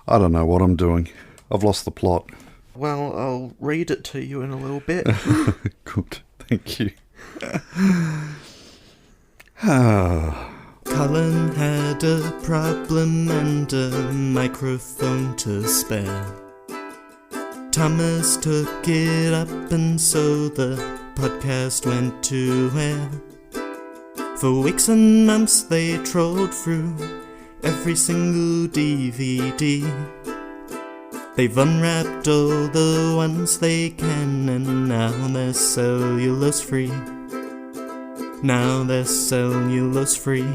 I don't know what I'm doing. I've lost the plot. Well, I'll read it to you in a little bit. Good, thank you. Colin had a problem and a microphone to spare. Thomas took it up and so the podcast went to air. For weeks and months they trawled through every single DVD. They've unwrapped all the ones they can and now they're cellulose free. Now they're cellulose free.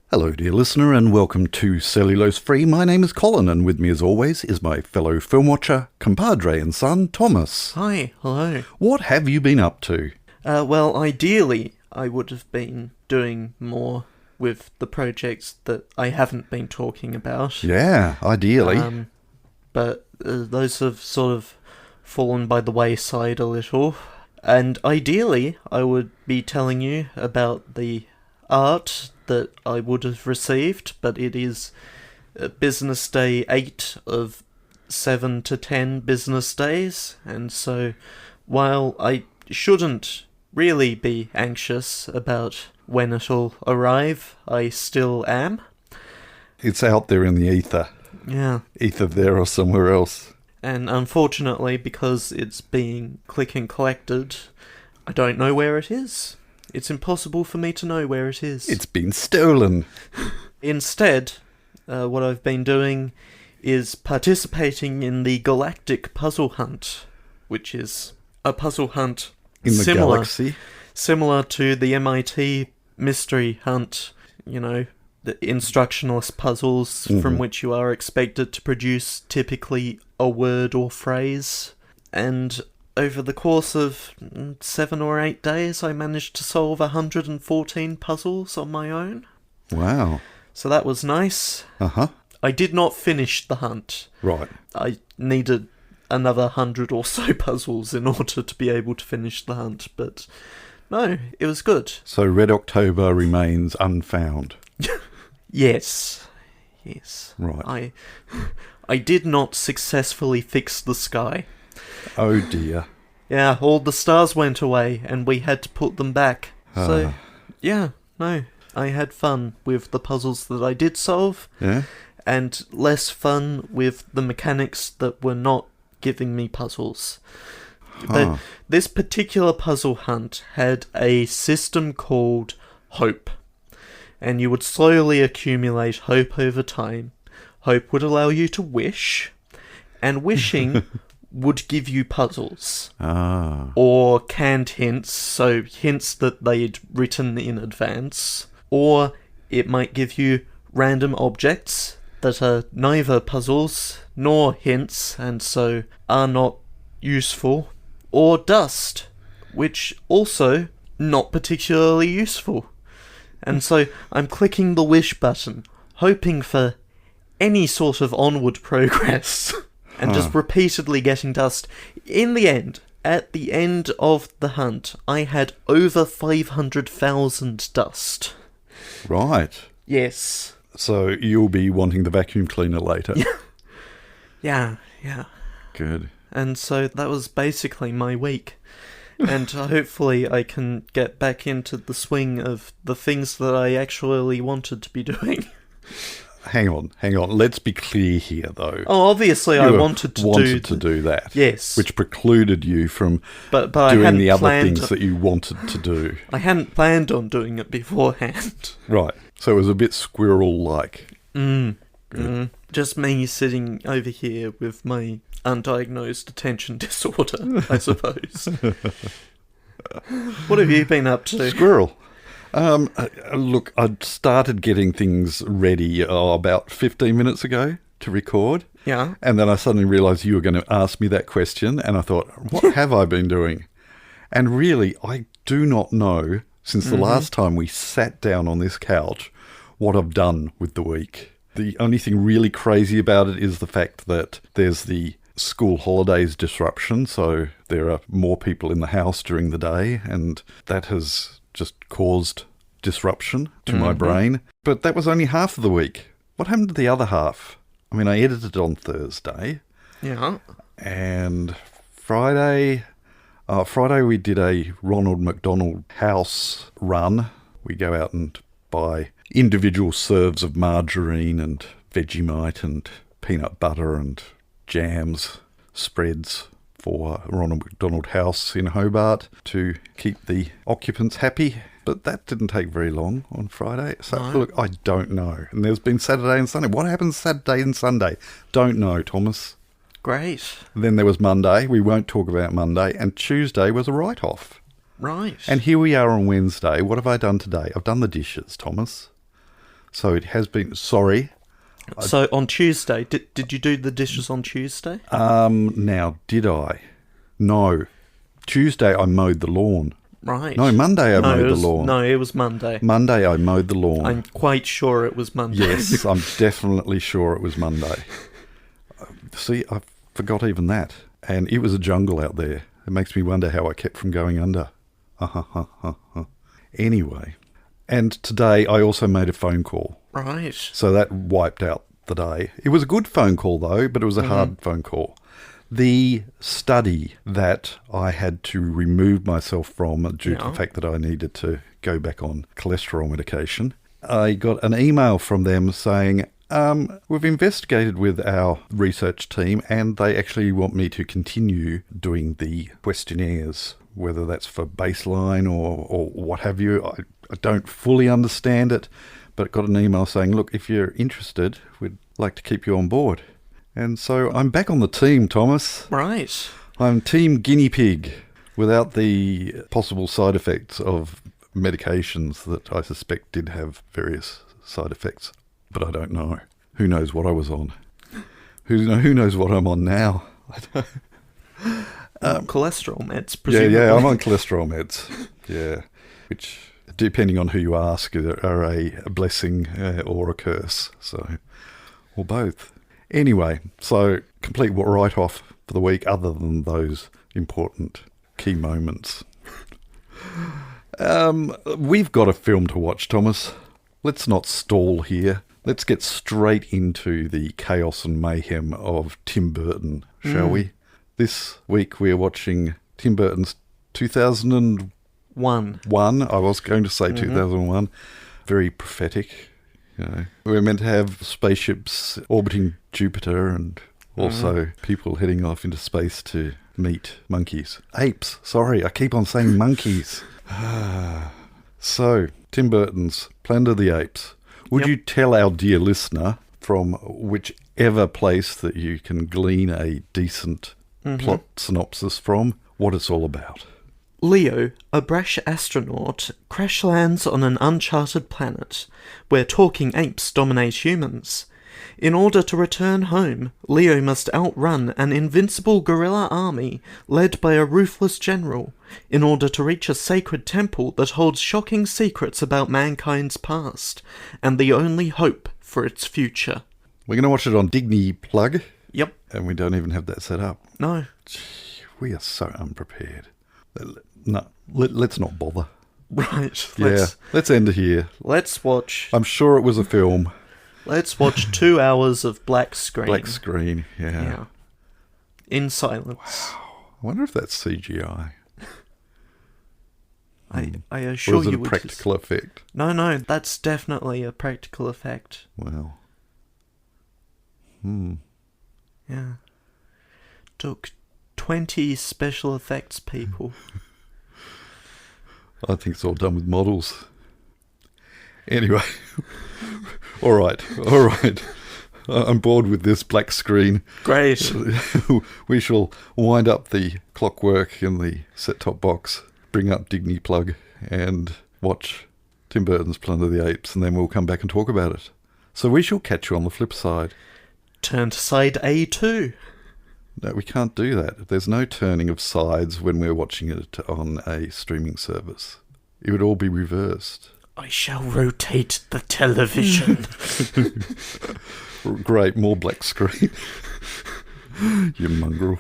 Hello dear listener and welcome to Cellulose Free. My name is Colin and with me as always is my fellow film watcher, compadre and son, Thomas. Hi, hello. What have you been up to? Well, ideally I would have been doing more with the projects that I haven't been talking about. Yeah, ideally. But those have sort of fallen by the wayside a little. And ideally, I would be telling you about the art that I would have received, but it is business day 8 of 7 to 10 business days, and so while I shouldn't really be anxious about when it'll arrive, I still am. It's out there in the ether. Yeah. Ether there or somewhere else. And unfortunately, because it's being click and collected, I don't know where it is. It's impossible for me to know where it is. It's been stolen. Instead, what I've been doing is participating in the Galactic Puzzle Hunt, which is a puzzle hunt in the galaxy. Similar to the MIT Mystery Hunt, you know, the instructionless puzzles from which you are expected to produce typically a word or phrase. And over the course of 7 or 8 days, I managed to solve 114 puzzles on my own. Wow. So that was nice. Uh-huh. I did not finish the hunt. Right. I needed another 100 or so puzzles in order to be able to finish the hunt, but no, it was good. So Red October remains unfound. Yes. Right. I did not successfully fix the sky. Oh dear. Yeah, all the stars went away and we had to put them back. So, yeah, no, I had fun with the puzzles that I did solve. Yeah? And less fun with the mechanics that were not giving me puzzles. But this particular puzzle hunt had a system called Hope. And you would slowly accumulate hope over time. Hope would allow you to wish, and wishing would give you puzzles. Or canned hints, so hints that they'd written in advance. Or it might give you random objects that are neither puzzles nor hints, and so are not useful. Or dust, which also not particularly useful. And so I'm clicking the wish button, hoping for any sort of onward progress, and just repeatedly getting dust. In the end, at the end of the hunt, I had over 500,000 dust. Right. Yes. So you'll be wanting the vacuum cleaner later. Yeah. Good. And so that was basically my week. And hopefully I can get back into the swing of the things that I actually wanted to be doing. Hang on. Let's be clear here, though. Oh, obviously I wanted to do that. Yes. Which precluded you from but doing the other things that you wanted to do. I hadn't planned on doing it beforehand. Right. So it was a bit squirrel-like. Just me sitting over here with my undiagnosed attention disorder, I suppose. What have you been up to? Squirrel. Look, I'd started getting things ready about 15 minutes ago to record. Yeah. And then I suddenly realised you were going to ask me that question, and I thought, what have I been doing? And really, I do not know, since the last time we sat down on this couch, what I've done with the week. The only thing really crazy about it is the fact that there's the school holidays disruption, so there are more people in the house during the day, and that has just caused disruption to my brain. But that was only half of the week. What happened to the other half? I mean, I edited on Thursday. Yeah. And Friday we did a Ronald McDonald House run. We go out and buy individual serves of margarine and Vegemite and peanut butter and jams, spreads for Ronald McDonald House in Hobart to keep the occupants happy. But that didn't take very long on Friday. So, Look, I don't know. And there's been Saturday and Sunday. What happens Saturday and Sunday? Don't know, Thomas. Great. Then there was Monday. We won't talk about Monday. And Tuesday was a write-off. Right. And here we are on Wednesday. What have I done today? I've done the dishes, Thomas. So it has been... Sorry. So on Tuesday, did you do the dishes on Tuesday? Now, did I? No. Tuesday I mowed the lawn. Right. No, Monday I mowed the lawn. No, it was Monday. Monday I mowed the lawn. I'm quite sure it was Monday. Yes, I'm definitely sure it was Monday. See, I forgot even that. And it was a jungle out there. It makes me wonder how I kept from going under. Anyway. And today I also made a phone call. Right. So that wiped out the day. It was a good phone call, though, but it was a hard phone call. The study that I had to remove myself from due to the fact that I needed to go back on cholesterol medication, I got an email from them saying, we've investigated with our research team and they actually want me to continue doing the questionnaires, whether that's for baseline or what have you. I don't fully understand it, but got an email saying, look, if you're interested, we'd like to keep you on board. And so I'm back on the team, Thomas. Right. I'm team guinea pig without the possible side effects of medications that I suspect did have various side effects. But I don't know. Who knows what I was on? Who knows what I'm on now? Cholesterol meds, presumably. Yeah, I'm on cholesterol meds. Yeah, which, depending on who you ask, are a blessing or a curse. So, or both. Anyway, so complete write-off for the week other than those important key moments. We've got a film to watch, Thomas. Let's not stall here. Let's get straight into the chaos and mayhem of Tim Burton, shall we? This week we're watching Tim Burton's 2001. I was going to say 2001. Very prophetic. You know, we're meant to have spaceships orbiting Jupiter and also people heading off into space to meet monkeys. Apes. Sorry, I keep on saying monkeys. So, Tim Burton's Planet of the Apes. Would you tell our dear listener, from whichever place that you can glean a decent plot synopsis from, what it's all about? Leo, a brash astronaut, crash lands on an uncharted planet where talking apes dominate humans. In order to return home, Leo must outrun an invincible gorilla army led by a ruthless general in order to reach a sacred temple that holds shocking secrets about mankind's past and the only hope for its future. We're going to watch it on Digny Plug. Yep. And we don't even have that set up. No. Gee, we are so unprepared. No, let's not bother. Right. Let's end it here. Let's watch. I'm sure it was a film. Let's watch 2 hours of black screen. Black screen, yeah. In silence. Wow. I wonder if that's CGI. I assure or is it you a practical effect? No, that's definitely a practical effect. Wow. Yeah. Took 20 special effects people. I think it's all done with models. Anyway. All right. I'm bored with this black screen. Great. We shall wind up the clockwork in the set-top box, bring up Digny Plug, and watch Tim Burton's Planet of the Apes, and then we'll come back and talk about it. So we shall catch you on the flip side. Turn to side A2. No, we can't do that. There's no turning of sides when we're watching it on a streaming service. It would all be reversed. I shall rotate the television. Great, more black screen. You mongrel.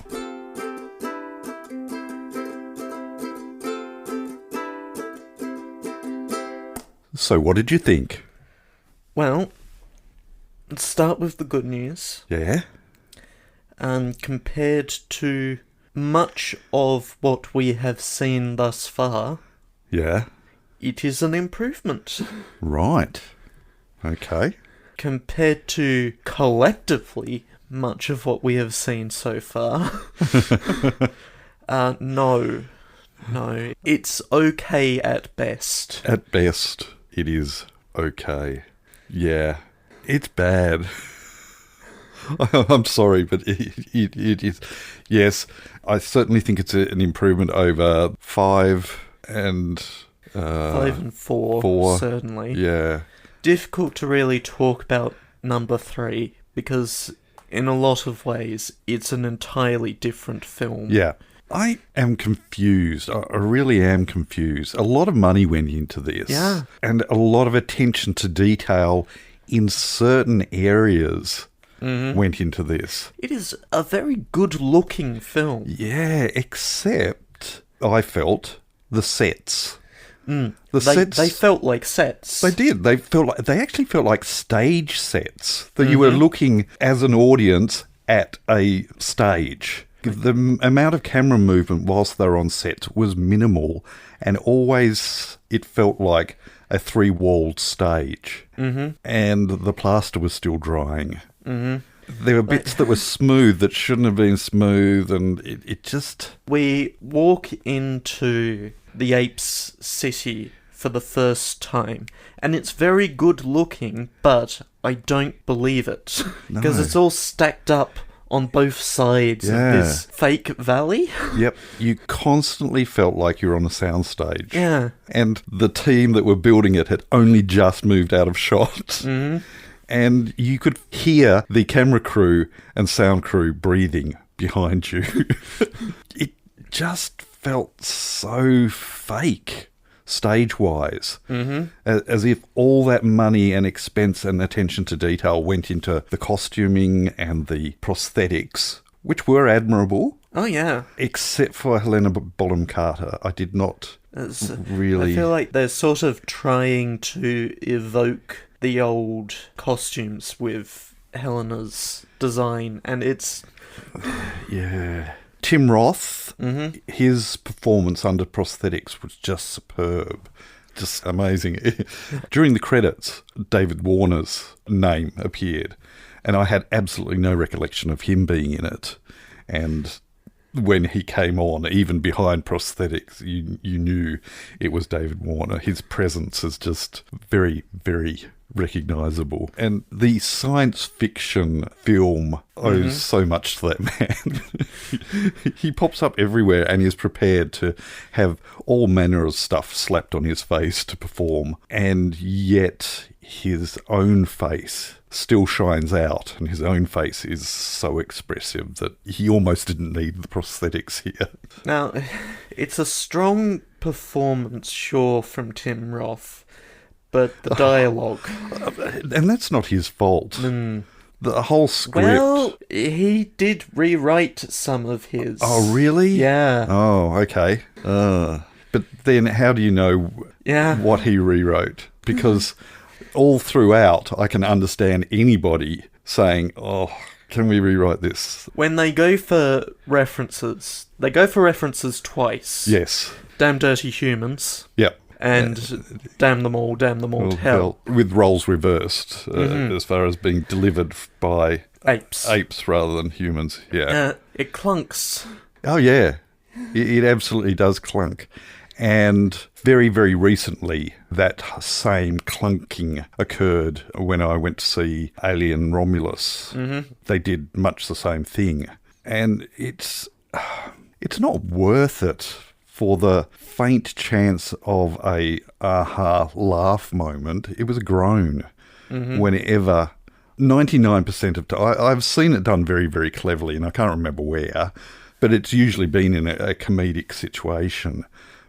So what did you think? Well, let's start with the good news. Yeah? And compared to much of what we have seen thus far, Yeah? it is an improvement. Right. Okay. Compared to collectively much of what we have seen so far, no. It's okay at best. At best, it is okay. Yeah. It's bad. I'm sorry, but it is. Yes, I certainly think it's an improvement over 5 and... 5 and 4, 4. certainly. Yeah. Difficult to really talk about number 3, because in a lot of ways, it's an entirely different film. Yeah. I am confused. I really am confused. A lot of money went into this. Yeah. And a lot of attention to detail in certain areas went into this. It is a very good-looking film. Yeah, except I felt the sets. They felt like sets. They did. They actually felt like stage sets. That you were looking as an audience at a stage. The amount of camera movement whilst they were on set was minimal, and always it felt like a 3-walled stage. And the plaster was still drying. There were bits that were smooth that shouldn't have been smooth, and it just... We walk into the Apes city for the first time, and it's very good looking, but I don't believe it. Because it's all stacked up on both sides of this fake valley. Yep, you constantly felt like you were on a soundstage. Yeah. And the team that were building it had only just moved out of shot. And you could hear the camera crew and sound crew breathing behind you. It just felt so fake, stage-wise. As if all that money and expense and attention to detail went into the costuming and the prosthetics, which were admirable. Oh, yeah. Except for Helena Bonham Carter. I did not really... I feel like they're sort of trying to evoke the old costumes with Helena's design, and it's... Yeah. Tim Roth, his performance under prosthetics was just superb. Just amazing. During the credits, David Warner's name appeared, and I had absolutely no recollection of him being in it. And when he came on, even behind prosthetics, you knew it was David Warner. His presence is just very, very recognisable. And the science fiction film owes so much to that man. He pops up everywhere and is prepared to have all manner of stuff slapped on his face to perform. And yet his own face still shines out, and his own face is so expressive that he almost didn't need the prosthetics here. Now, it's a strong performance, sure, from Tim Roth, but the dialogue... And that's not his fault. The whole script... Well, he did rewrite some of his. Oh, really? Yeah. Oh, okay. But then how do you know what he rewrote? Because all throughout, I can understand anybody saying, oh, can we rewrite this? When they go for references twice. Yes. Damn Dirty Humans. Yep. And damn them all to hell. With roles reversed, as far as being delivered by apes rather than humans. Yeah. It clunks. Oh, yeah. It absolutely does clunk. And very, very recently, that same clunking occurred when I went to see Alien Romulus. They did much the same thing. And it's not worth it for the faint chance of a aha laugh moment. It was a groan whenever 99% of time. I've seen it done very, very cleverly, and I can't remember where, but it's usually been in a comedic situation.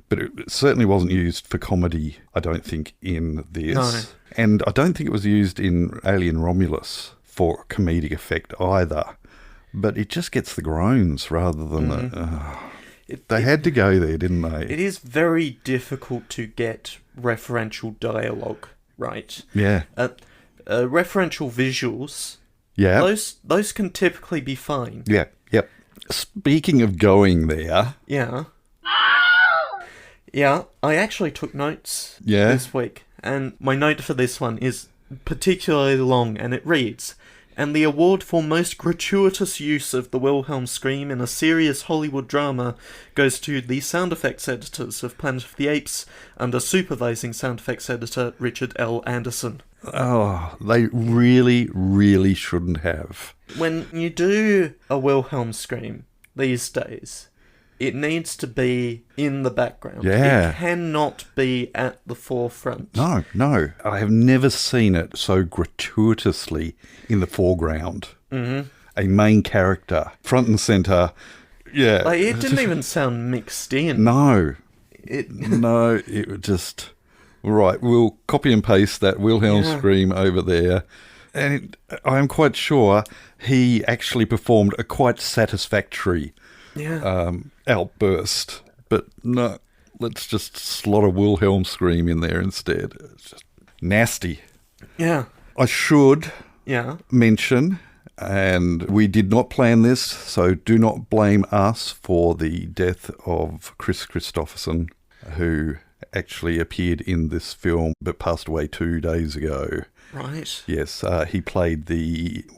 But it certainly wasn't used for comedy, I don't think, in this. No. And I don't think it was used in Alien Romulus for comedic effect either. But it just gets the groans rather than they had to go there, didn't they? It is very difficult to get referential dialogue right. Yeah. referential visuals, Yeah. those can typically be fine. Yeah. Yep. Speaking of going there. Yeah. Yeah, I actually took notes this week, and my note for this one is particularly long, and it reads, "And the award for most gratuitous use of the Wilhelm scream in a serious Hollywood drama goes to the sound effects editors of Planet of the Apes under supervising sound effects editor Richard L. Anderson." Oh, they really, really shouldn't have. When you do a Wilhelm scream these days, it needs to be in the background. Yeah. It cannot be at the forefront. No. I have never seen it so gratuitously in the foreground. Mm-hmm. A main character, front and centre. Yeah. Like, it didn't even sound mixed in. No. It It just... Right, we'll copy and paste that Wilhelm scream over there. And I'm quite sure he actually performed a quite satisfactory outburst. But no, let's just slot a Wilhelm scream in there instead. It's just nasty. Yeah. I should Yeah. mention, and we did not plan this, so do not blame us for the death of Chris Christopherson, who actually appeared in this film but passed away 2 days ago. Right. Yes, he played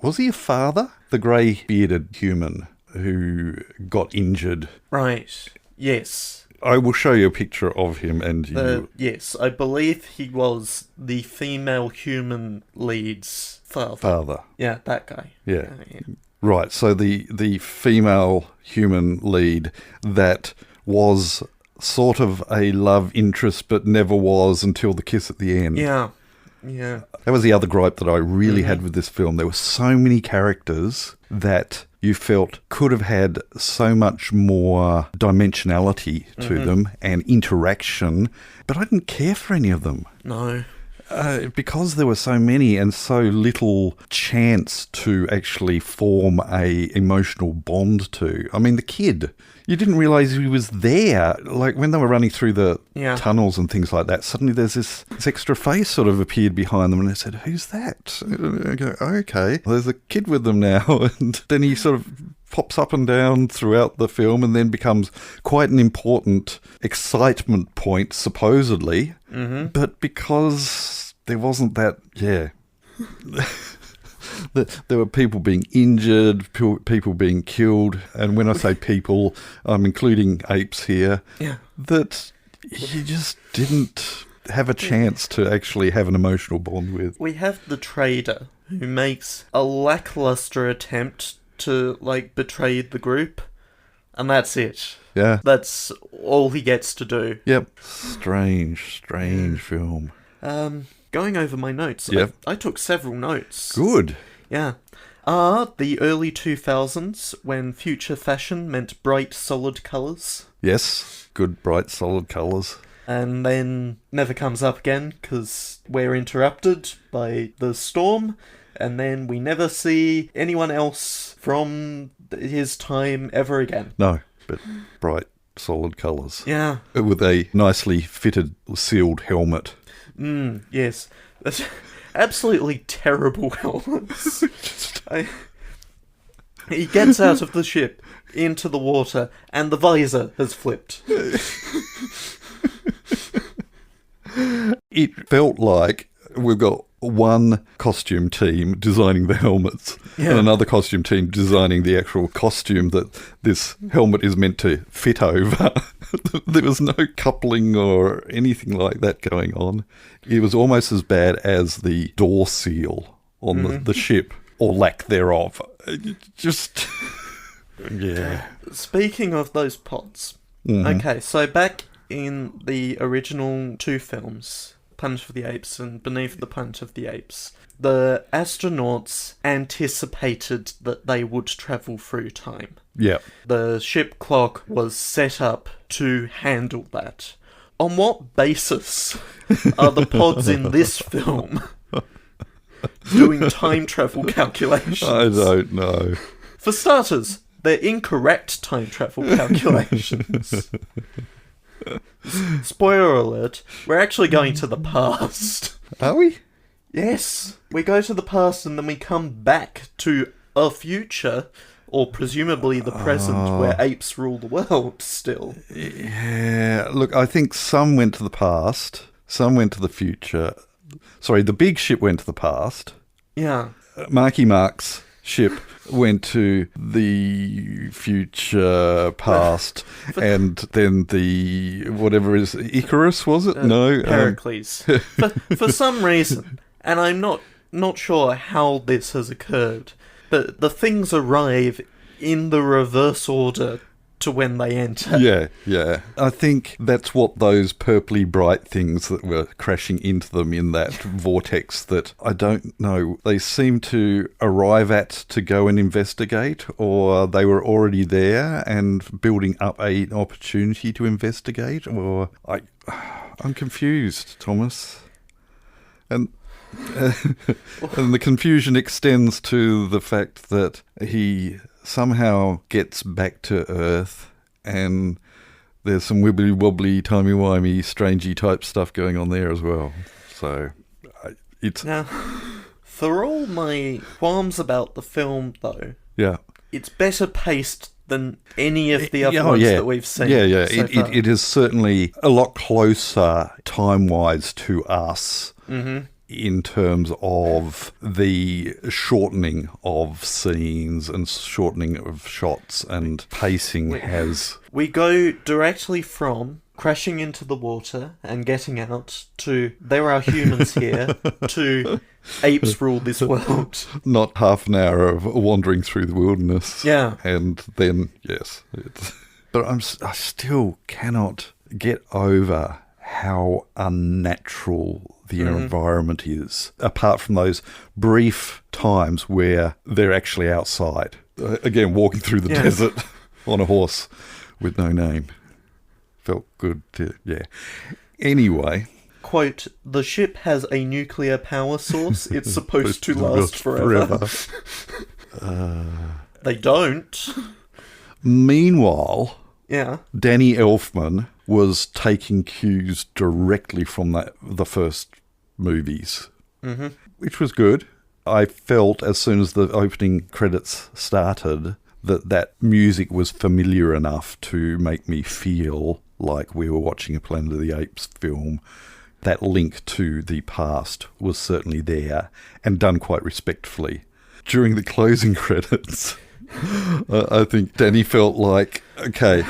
was he a father? The grey-bearded human who got injured. Right. Yes. I will show you a picture of him and you... Yes, I believe he was the female human lead's father. Father. Yeah, that guy. Yeah. Right, so the female human lead that was sort of a love interest but never was until the kiss at the end. Yeah. Yeah. That was the other gripe that I really had with this film. There were so many characters that you felt could have had so much more dimensionality to them and interaction, but I didn't care for any of them. No. Because there were so many and so little chance to actually form a emotional bond to. I mean, the kid, you didn't realise he was there. Like, when they were running through the tunnels and things like that, suddenly there's this extra face sort of appeared behind them, and I said, "Who's that?" And I go, "Okay, there's a kid with them now." And then he sort of pops up and down throughout the film and then becomes quite an important excitement point, supposedly. Mm-hmm. But because there wasn't that, there were people being injured, people being killed, and when I say people, I'm including apes here, that you just didn't have a chance to actually have an emotional bond with. We have the trader who makes a lackluster attempt to, like, betray the group, and that's it. Yeah. That's all he gets to do. Yep. Strange film. Going over my notes, I took several notes. Good. Yeah. The early 2000s, when future fashion meant bright, solid colours. Yes. Good, bright, solid colours. And then never comes up again, because we're interrupted by the storm, and then we never see anyone else from his time ever again. No, but bright, solid colours. Yeah. With a nicely fitted, sealed helmet. Yes. That's absolutely terrible helmets. He gets out of the ship, into the water, and the visor has flipped. It felt like we've got one costume team designing the helmets and another costume team designing the actual costume that this helmet is meant to fit over. There was no coupling or anything like that going on. It was almost as bad as the door seal on the ship, or lack thereof. Just... yeah. Speaking of those pods, okay, so back in the original two films, Planet of the Apes and Beneath the Planet of the Apes, the astronauts anticipated that they would travel through time. Yeah. The ship clock was set up to handle that. On what basis are the pods in this film doing time travel calculations? I don't know. For starters, they're incorrect time travel calculations. Spoiler alert, we're actually going to the past. Are we? Yes, we go to the past and then we come back to a future, or presumably the present, where apes rule the world still. Yeah, look, I think some went to the past, some went to the future. Sorry, the big ship went to the past. Yeah. Marky Mark's ship went to the future past, and then the, whatever is, Icarus, was it? No. Pericles. For some reason, and I'm not sure how this has occurred, but the things arrive in the reverse order to when they enter. Yeah. I think that's what those purpley bright things that were crashing into them in that vortex that, I don't know, they seem to arrive at to go and investigate, or they were already there and building up an opportunity to investigate, or I'm confused, Thomas. And and the confusion extends to the fact that he somehow gets back to Earth, and there's some wibbly-wobbly, timey-wimey, strangey type stuff going on there as well. So, it's... Now, for all my qualms about the film, though, Yeah. it's better paced than any of the other ones that we've seen. Yeah. So far. It is certainly a lot closer, time-wise, to us. Mm-hmm. In terms of the shortening of scenes and shortening of shots and pacing has... We go directly from crashing into the water and getting out to there are humans here to apes rule this world. Not half an hour of wandering through the wilderness. Yeah. And then, yes. But I still cannot get over how unnatural the environment is, apart from those brief times where they're actually outside. Again, walking through the desert on a horse with no name. Felt good to, Anyway. Quote, the ship has a nuclear power source. It's supposed to last forever. They don't. Meanwhile... Yeah. Danny Elfman was taking cues directly from the first movies, which was good. I felt as soon as the opening credits started that music was familiar enough to make me feel like we were watching a Planet of the Apes film. That link to the past was certainly there and done quite respectfully. During the closing credits... I think Danny felt like, okay,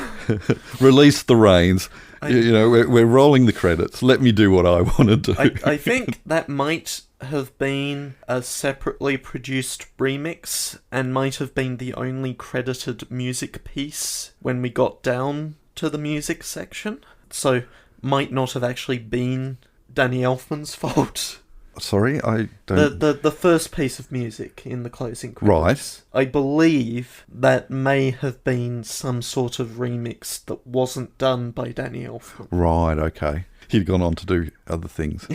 release the reins. We're rolling the credits. Let me do what I want to do. I think that might have been a separately produced remix and might have been the only credited music piece when we got down to the music section. So, might not have actually been Danny Elfman's fault. Sorry, I don't... The first piece of music in the closing credits. Right. I believe that may have been some sort of remix that wasn't done by Danny Elfman. Right, okay. He'd gone on to do other things.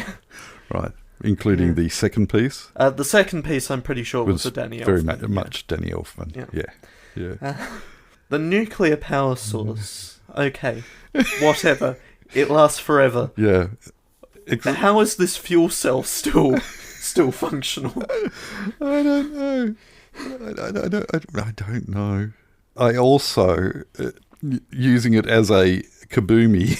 Right, including the second piece? The second piece, I'm pretty sure, was a Danny very Elfman. Very much Danny Elfman, yeah. The nuclear power source. Okay, whatever. It lasts forever. Yeah. How is this fuel cell still functional? I don't know. I don't know. I also using it as a kaboomy,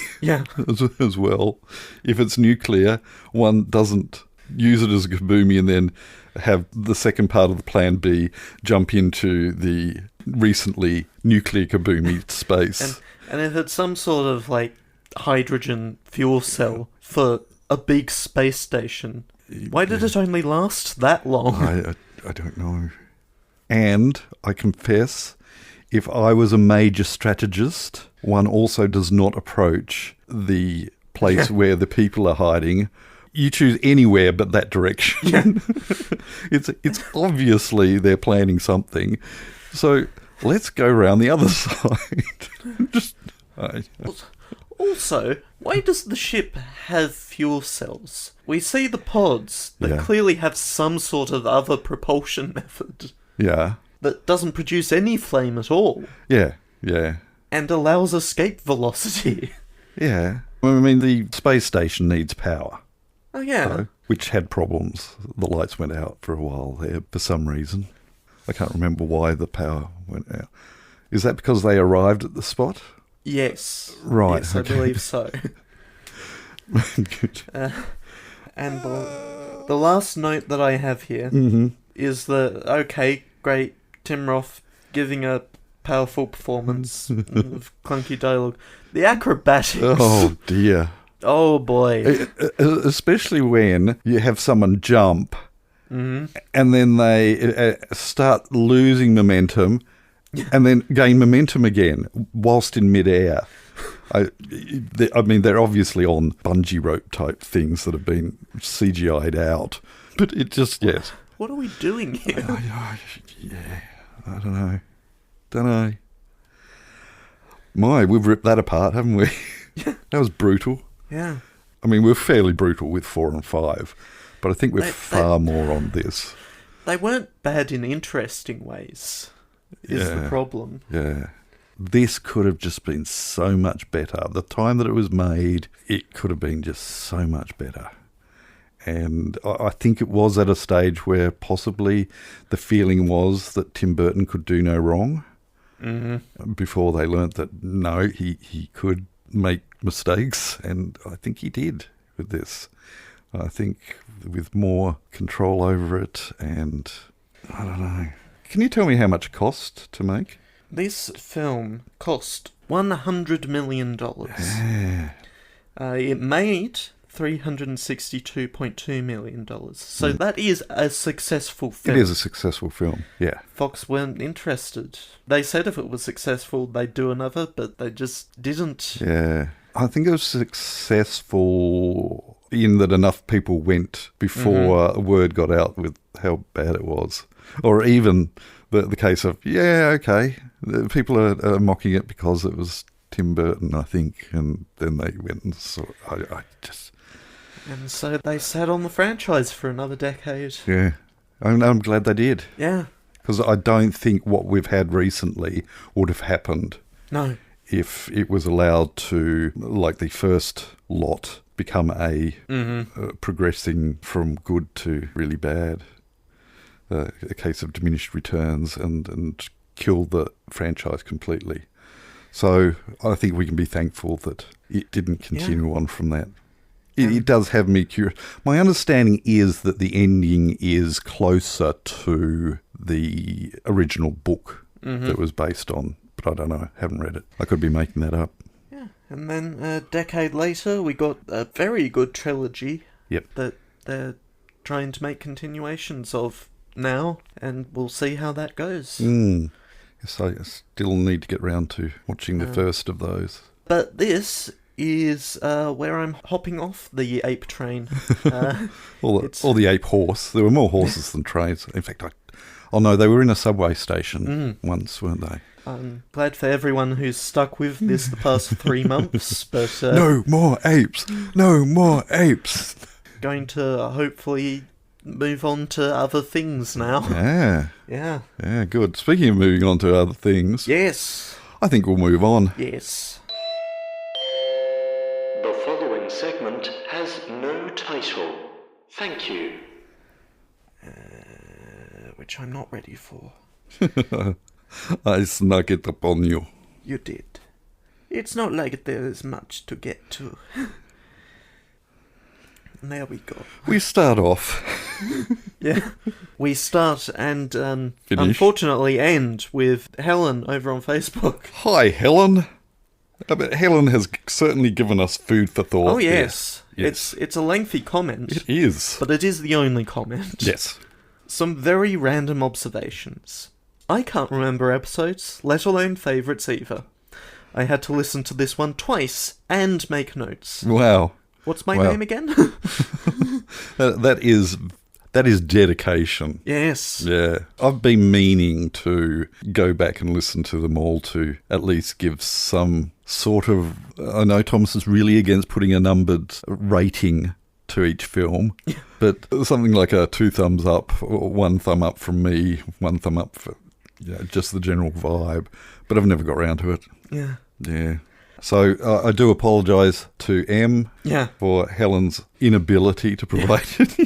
as well. If it's nuclear, one doesn't use it as a kaboomy and then have the second part of the plan B jump into the recently nuclear kaboomy space. And if it's some sort of like hydrogen fuel cell for a big space station, why did it only last that long? I don't know. And I confess, if I was a major strategist, one also does not approach the place where the people are hiding. You choose anywhere but that direction. It's obviously they're planning something. So let's go around the other side. Also, why does the ship have fuel cells? We see the pods that clearly have some sort of other propulsion method. Yeah. That doesn't produce any flame at all. Yeah. And allows escape velocity. Yeah. I mean, the space station needs power. Oh, yeah. though, which had problems. The lights went out for a while there for some reason. I can't remember why the power went out. Is that because they arrived at the spot? Yes. Right. Yes, okay. I believe so. Good. And the last note that I have here Mm-hmm. is that, okay, great, Tim Roth giving a powerful performance of clunky dialogue. The acrobatics. Oh, dear. Oh, boy. Especially when you have someone jump and then they start losing momentum and then gain momentum again whilst in midair. I mean, they're obviously on bungee rope type things that have been CGI'd out, but it just, yes. What are we doing here? Yeah, I don't know. We've ripped that apart, haven't we? That was brutal. Yeah. I mean, we're fairly brutal with 4 and 5, but I think we're far more on this. They weren't bad in interesting ways, is the problem. Yeah. This could have just been so much better. The time that it was made, it could have been just so much better. And I think it was at a stage where possibly the feeling was that Tim Burton could do no wrong. Mm-hmm. Before they learnt that, no, he could make mistakes, and I think he did with this. I think with more control over it, and I don't know. Can you tell me how much it cost to make? This film cost $100 million. Yeah. It made $362.2 million. So that is a successful film. It is a successful film, yeah. Fox weren't interested. They said if it was successful, they'd do another, but they just didn't. Yeah. I think it was successful in that enough people went before word got out with how bad it was. Or even the case of, yeah, okay, people are mocking it because it was Tim Burton, I think, and then they went and saw it. And so they sat on the franchise for another decade. Yeah, I'm glad they did. Yeah. Because I don't think what we've had recently would have happened. No. If it was allowed to, like the first lot, become a progressing from good to really bad. A case of diminished returns and kill the franchise completely. So I think we can be thankful that it didn't continue on from that. It does have me curious. My understanding is that the ending is closer to the original book that was based on, but I don't know. Haven't read it. I could be making that up. Yeah, and then a decade later, we got a very good trilogy. Yep. That they're trying to make continuations of now, and we'll see how that goes. Yes, I still need to get round to watching the first of those. But this is where I'm hopping off the ape train. Or the ape horse. There were more horses than trains. In fact, no, they were in a subway station once, weren't they? I'm glad for everyone who's stuck with this the past 3 months, but... no more apes! No more apes! Going to hopefully move on to other things now. Yeah, good. Speaking of moving on to other things... Yes. I think we'll move on. Yes. The following segment has no title. Thank you. Which I'm not ready for. I snuck it upon you. You did. It's not like there's much to get to. There we go. We start off. Yeah. We start and Finish. unfortunately end with Helen over on Facebook. Hi, Helen. But Helen has certainly given us food for thought. Oh, yes. Yes. It's a lengthy comment. It is. But it is the only comment. Yes. Some very random observations. I can't remember episodes, let alone favourites either. I had to listen to this one twice and make notes. Wow. What's my name again? That is dedication. Yes. Yeah. I've been meaning to go back and listen to them all to at least give some sort of... I know Thomas is really against putting a numbered rating to each film, but something like a 2 thumbs up, or 1 thumb up from me, 1 thumb up for just the general vibe. But I've never got around to it. Yeah. Yeah. So I do apologise to M Yeah. for Helen's inability to provide it.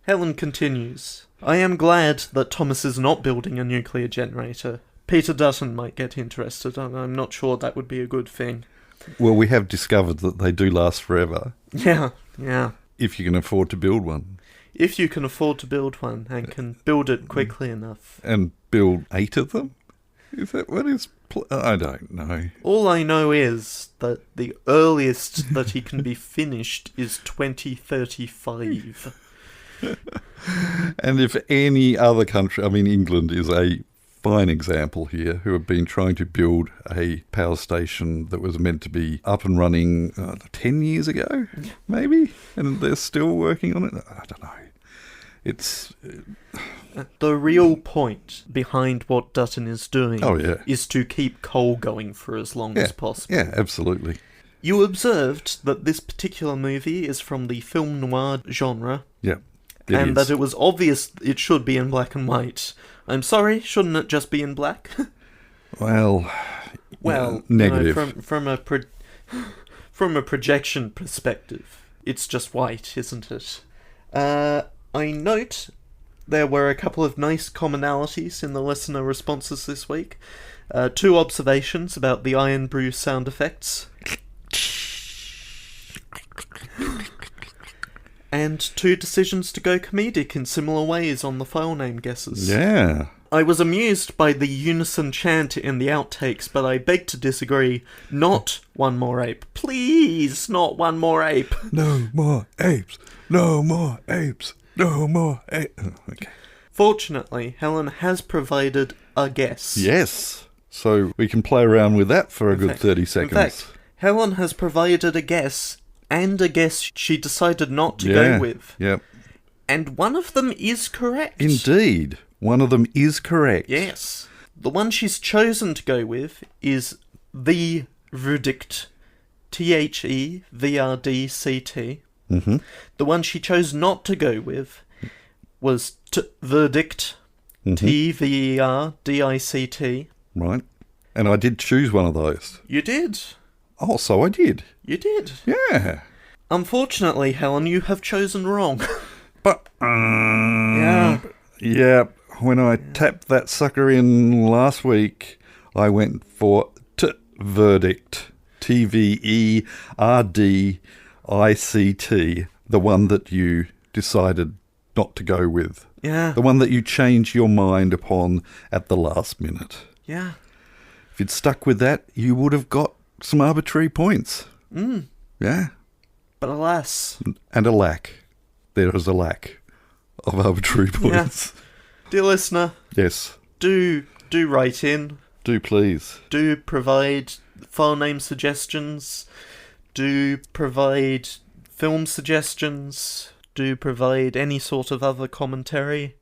Helen continues. I am glad that Thomas is not building a nuclear generator. Peter Dutton might get interested, and I'm not sure that would be a good thing. Well, we have discovered that they do last forever. Yeah. If you can afford to build one. If you can afford to build one and can build it quickly enough. And build 8 of them? Is that what is... I don't know. All I know is that the earliest that he can be finished is 2035. And if any other country... I mean, England is a fine example here, who have been trying to build a power station that was meant to be up and running 10 years ago, maybe? And they're still working on it? I don't know. It's... The real point behind what Dutton is doing is to keep coal going for as long as possible. Yeah, absolutely. You observed that this particular movie is from the film noir genre. Yeah. And that it was obvious it should be in black and white. I'm sorry, shouldn't it just be in black? Well, negative. You know, from a projection perspective, it's just white, isn't it? I note there were a couple of nice commonalities in the listener responses this week. 2 observations about the Iron Brew sound effects. And 2 decisions to go comedic in similar ways on the file name guesses. Yeah. I was amused by the unison chant in the outtakes, but I beg to disagree. Not one more ape. Please, not one more ape. No more apes. No more apes. No more apes. Okay. Fortunately, Helen has provided a guess. Yes. So we can play around with that for a good 30 seconds. In fact, Helen has provided a guess, and a guess she decided not to go with. Yep. And one of them is correct. Indeed. One of them is correct. Yes. The one she's chosen to go with is the verdict. THEVRDCT. Mm-hmm. The one she chose not to go with was verdict. Mm-hmm. TVERDICT. Right. And I did choose one of those. You did. Oh, so I did. You did. Yeah. Unfortunately, Helen, you have chosen wrong. But, yeah, when I tapped that sucker in last week, I went for verdict. TVERDICT. The one that you decided not to go with. Yeah. The one that you changed your mind upon at the last minute. Yeah. If you'd stuck with that, you would have got some arbitrary points. Yeah. But alas. And a lack. There is a lack of arbitrary points. Yeah. Dear listener. Yes. Do write in. Do please. Do provide file name suggestions. Do provide film suggestions. Do provide any sort of other commentary.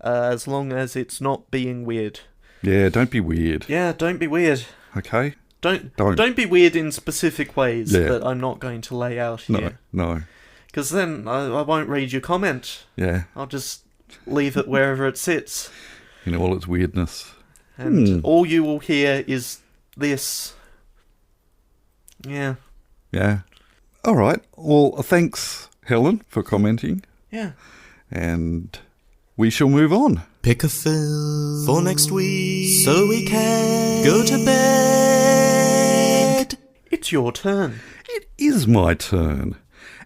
As long as it's not being weird. Yeah, don't be weird. Yeah, don't be weird. Okay? Don't be weird in specific ways Yeah. that I'm not going to lay out here. No. Because then I won't read your comment. Yeah. I'll just leave it wherever it sits. In all its weirdness. And all you will hear is this. Yeah. Yeah. All right. Well, thanks, Helen, for commenting. Yeah. And we shall move on. Pick a film for next week so we can go to bed. It's your turn. It is my turn.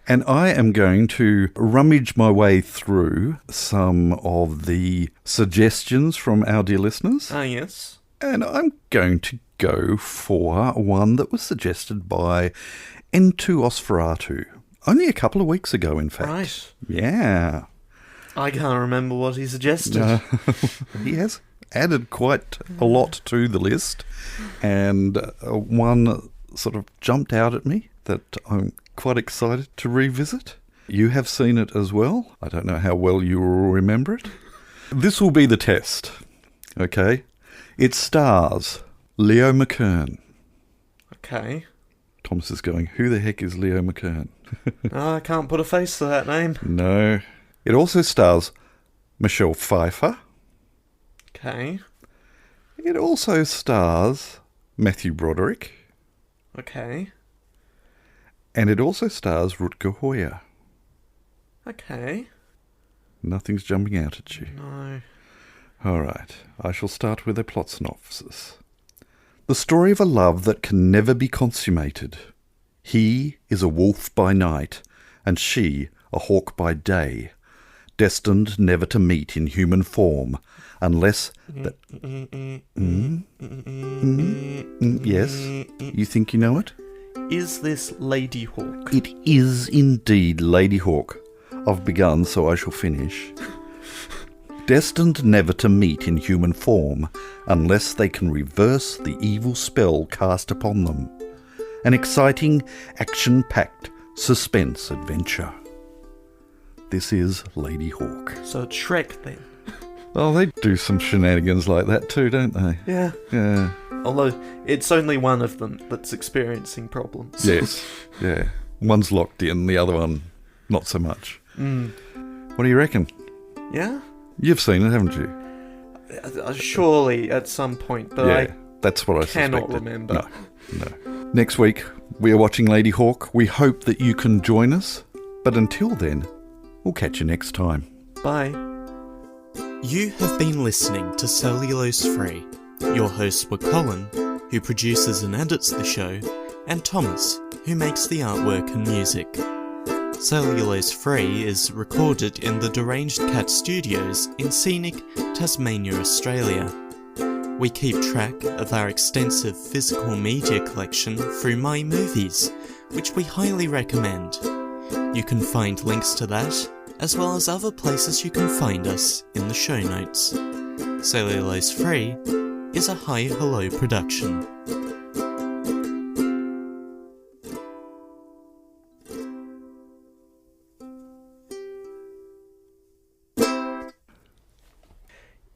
And I am going to rummage my way through some of the suggestions from our dear listeners. Ah, yes. And I'm going to go for one that was suggested by N2 Osferatu. Only a couple of weeks ago, in fact. Right. Yeah. I can't remember what he suggested. He has added quite a lot to the list. And one sort of jumped out at me that I'm quite excited to revisit. You have seen it as well. I don't know how well you will remember it. This will be the test. Okay? It stars Leo McKern. Okay. Thomas is going, who the heck is Leo McKern? I can't put a face to that name. No. It also stars Michelle Pfeiffer. Okay. It also stars Matthew Broderick. Okay. And it also stars Rutger Hauer. Okay. Nothing's jumping out at you. No. All right, I shall start with a plot synopsis. The story of a love that can never be consummated. He is a wolf by night, and she a hawk by day, destined never to meet in human form, unless that... Yes? You think you know it? Is this Lady Hawk? It is indeed Lady Hawk. I've begun, so I shall finish. Destined never to meet in human form, unless they can reverse the evil spell cast upon them. An exciting, action-packed suspense adventure. This is Lady Hawk. So it's Shrek then. Oh, they do some shenanigans like that too, don't they? Yeah. Yeah. Although it's only one of them that's experiencing problems. Yes. Yeah. One's locked in, the other one not so much. Mm. What do you reckon? Yeah? You've seen it, haven't you? Surely at some point, but Yeah, that's what I cannot suspected. remember. No. Next week, we are watching Lady Hawk. We hope that you can join us. But until then, we'll catch you next time. Bye. You have been listening to Cellulose Free. Your hosts were Colin, who produces and edits the show, and Thomas, who makes the artwork and music. Cellulose Free is recorded in the Deranged Cat Studios in scenic Tasmania, Australia. We keep track of our extensive physical media collection through My Movies, which we highly recommend. You can find links to that, as well as other places you can find us in the show notes. Cellulose Free is a Hi Hello production.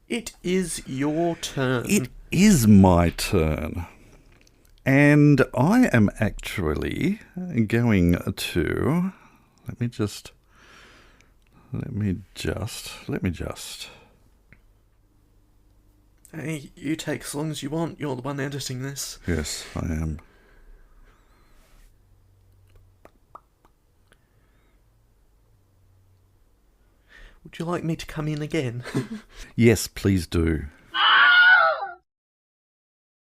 It is your turn. It is my turn. And I am actually going to... Let me just... Hey, you take as long as you want. You're the one editing this. Yes, I am. Would you like me to come in again? Yes, please do.